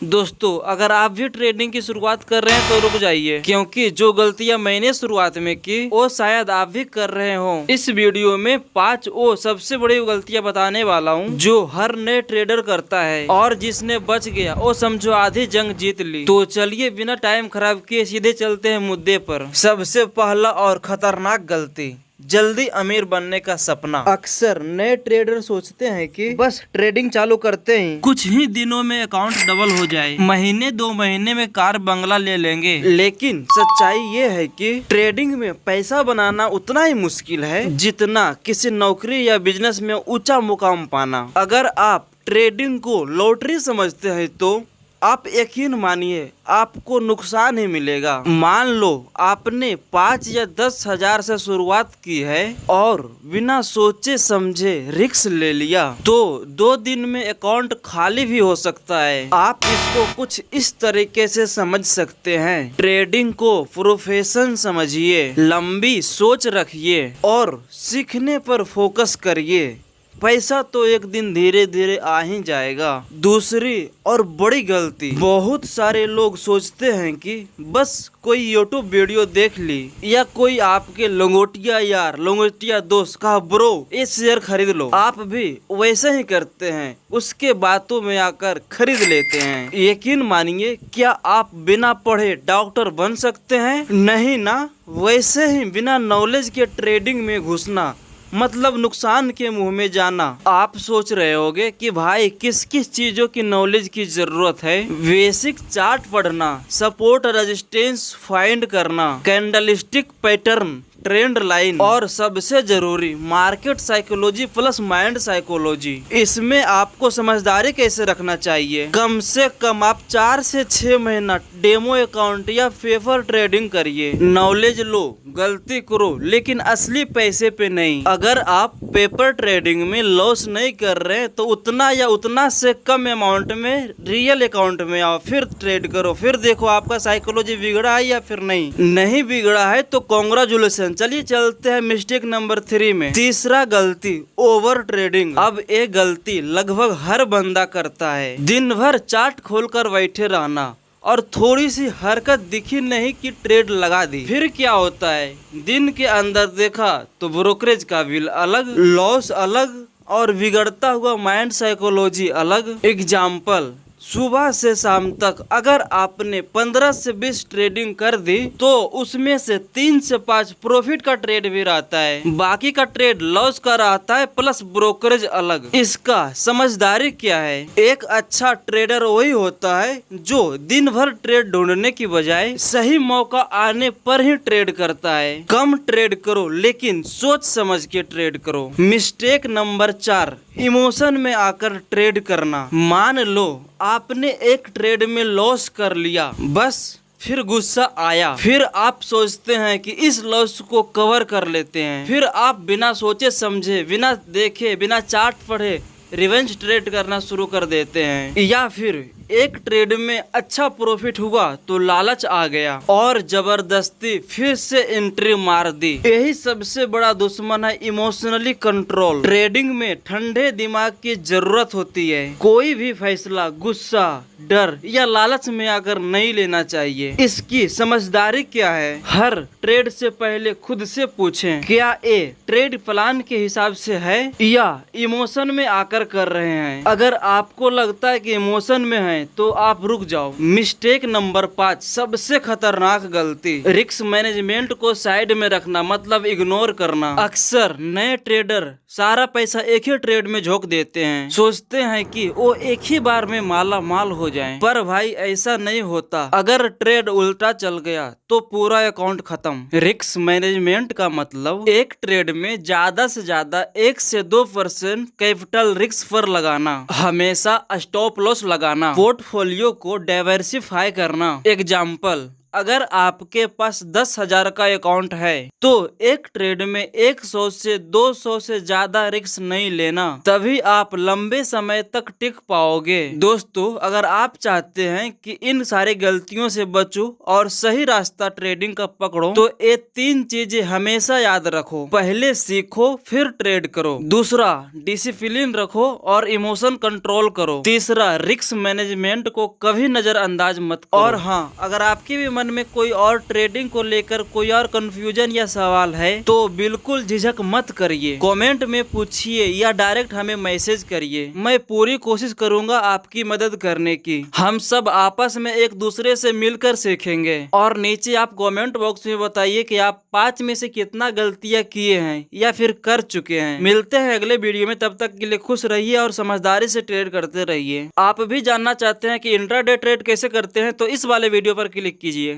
दोस्तों, अगर आप भी ट्रेडिंग की शुरुआत कर रहे हैं तो रुक जाइए, क्योंकि जो गलतियां मैंने शुरुआत में की वो शायद आप भी कर रहे हो। इस वीडियो में 5 वो सबसे बड़ी गलतियां बताने वाला हूं जो हर नए ट्रेडर करता है, और जिसने बच गया वो समझो आधी जंग जीत ली। तो चलिए बिना टाइम खराब किए सीधे चलते हैं मुद्दे पर। सबसे पहला और खतरनाक गलती, जल्दी अमीर बनने का सपना। अक्सर नए ट्रेडर सोचते हैं कि बस ट्रेडिंग चालू करते ही कुछ ही दिनों में अकाउंट डबल हो जाए, महीने 2 महीने में कार बंगला ले लेंगे। लेकिन सच्चाई ये है कि ट्रेडिंग में पैसा बनाना उतना ही मुश्किल है जितना किसी नौकरी या बिजनेस में ऊंचा मुकाम पाना। अगर आप ट्रेडिंग को लॉटरी समझते हैं तो आप यकीन मानिए आपको नुकसान ही मिलेगा। मान लो आपने 5 या 10 हजार से शुरुआत की है और बिना सोचे समझे रिस्क ले लिया, तो 2 दिन में अकाउंट खाली भी हो सकता है। आप इसको कुछ इस तरीके से समझ सकते हैं, ट्रेडिंग को प्रोफेशन समझिए, लंबी सोच रखिए और सीखने पर फोकस करिए। पैसा तो एक दिन धीरे धीरे आ ही जाएगा। दूसरी और बड़ी गलती, बहुत सारे लोग सोचते हैं कि बस कोई यूट्यूब वीडियो देख ली या कोई आपके लंगोटिया यार लंगोटिया दोस्त कहा ब्रो ये शेयर खरीद लो, आप भी वैसे ही करते हैं, उसके बातों में आकर खरीद लेते हैं। यकीन मानिए, क्या आप बिना पढ़े डॉक्टर बन सकते हैं? नहीं ना। वैसे ही बिना नॉलेज के ट्रेडिंग में घुसना मतलब नुकसान के मुंह में जाना। आप सोच रहे होंगे कि भाई किस किस चीजों की नॉलेज की जरूरत है। बेसिक चार्ट पढ़ना, सपोर्ट रेजिस्टेंस फाइंड करना, कैंडलस्टिक पैटर्न, ट्रेंड लाइन और सबसे जरूरी market psychology plus mind psychology. इसमें आपको समझदारी कैसे रखना चाहिए। कम से कम आप 4 से 6 महीना डेमो अकाउंट या पेपर ट्रेडिंग करिए। नॉलेज लो, गलती करो, लेकिन असली पैसे पे नहीं। अगर आप पेपर ट्रेडिंग में लॉस नहीं कर रहे हैं तो उतना या उतना से कम अमाउंट में रियल अकाउंट में आओ, फिर ट्रेड करो, फिर देखो आपका साइकोलॉजी बिगड़ा है या फिर नहीं बिगड़ा है तो कांग्रेचुलेशन। चलिए चलते हैं मिस्टेक नंबर 3 में। तीसरा गलती, ओवर ट्रेडिंग। अब ये गलती लगभग हर बंदा करता है। दिन भर चार्ट खोलकर बैठे रहना और थोड़ी सी हरकत दिखी नहीं कि ट्रेड लगा दी। फिर क्या होता है, दिन के अंदर देखा तो ब्रोकरेज का बिल अलग, लॉस अलग और बिगड़ता हुआ माइंड साइकोलॉजी अलग। एग्जाम्पल, सुबह से शाम तक अगर आपने 15 से 20 ट्रेडिंग कर दी तो उसमें से 3 से 5 प्रॉफिट का ट्रेड भी रहता है, बाकी का ट्रेड लॉस का रहता है प्लस ब्रोकरेज अलग। इसका समझदारी क्या है? एक अच्छा ट्रेडर वही होता है जो दिन भर ट्रेड ढूंढने की बजाय सही मौका आने पर ही ट्रेड करता है। कम ट्रेड करो लेकिन सोच समझ के ट्रेड करो। मिस्टेक नंबर 4, इमोशन में आकर ट्रेड करना। मान लो आपने एक ट्रेड में लॉस कर लिया, बस फिर गुस्सा आया, फिर आप सोचते हैं कि इस लॉस को कवर कर लेते हैं, फिर आप बिना सोचे समझे, बिना देखे, बिना चार्ट पढ़े रिवेंज ट्रेड करना शुरू कर देते हैं। या फिर एक ट्रेड में अच्छा प्रॉफिट हुआ तो लालच आ गया और जबरदस्ती फिर से एंट्री मार दी। यही सबसे बड़ा दुश्मन है, इमोशनली कंट्रोल। ट्रेडिंग में ठंडे दिमाग की जरूरत होती है। कोई भी फैसला गुस्सा, डर या लालच में आकर नहीं लेना चाहिए। इसकी समझदारी क्या है? हर ट्रेड से पहले खुद से पूछें, क्या ये ट्रेड प्लान के हिसाब से है या इमोशन में आकर कर रहे हैं? अगर आपको लगता है कि इमोशन में है तो आप रुक जाओ। मिस्टेक नंबर 5, सबसे खतरनाक गलती, रिस्क मैनेजमेंट को साइड में रखना मतलब इग्नोर करना। अक्सर नए ट्रेडर सारा पैसा एक ही ट्रेड में झोंक देते हैं, सोचते हैं कि वो एक ही बार में माला माल हो जाएं। पर भाई ऐसा नहीं होता। अगर ट्रेड उल्टा चल गया तो पूरा अकाउंट खत्म। रिस्क मैनेजमेंट का मतलब एक ट्रेड में ज्यादा से ज्यादा 1 से 2% कैपिटल रिस्क पर लगाना, हमेशा स्टॉप लॉस लगाना, पोर्टफोलियो को डाइवर्सिफाई करना। एग्जाम्पल, अगर आपके पास 10,000 का अकाउंट है तो एक ट्रेड में 100 से 200 से ज्यादा रिस्क नहीं लेना, तभी आप लंबे समय तक टिक पाओगे। दोस्तों, अगर आप चाहते हैं कि इन सारी गलतियों से बचो और सही रास्ता ट्रेडिंग का पकड़ो तो ये 3 चीजें हमेशा याद रखो। पहले सीखो फिर ट्रेड करो। दूसरा, डिसिप्लिन रखो और इमोशन कंट्रोल करो। तीसरा, रिस्क मैनेजमेंट को कभी नजरअंदाज मत करो। और हाँ, अगर आपके भी मन में कोई और ट्रेडिंग को लेकर कोई और कंफ्यूजन या सवाल है तो बिल्कुल झिझक मत करिए, कमेंट में पूछिए या डायरेक्ट हमें मैसेज करिए। मैं पूरी कोशिश करूंगा आपकी मदद करने की। हम सब आपस में एक दूसरे से मिलकर सीखेंगे। और नीचे आप कमेंट बॉक्स में बताइए कि आप 5 में से कितना गलतियां किए हैं या फिर कर चुके हैं। मिलते हैं अगले वीडियो में, तब तक के लिए खुश रहिए और समझदारी से ट्रेड करते रहिए। आप भी जानना चाहते हैं कि इंट्राडे ट्रेड कैसे करते हैं तो इस वाले वीडियो पर क्लिक कीजिए।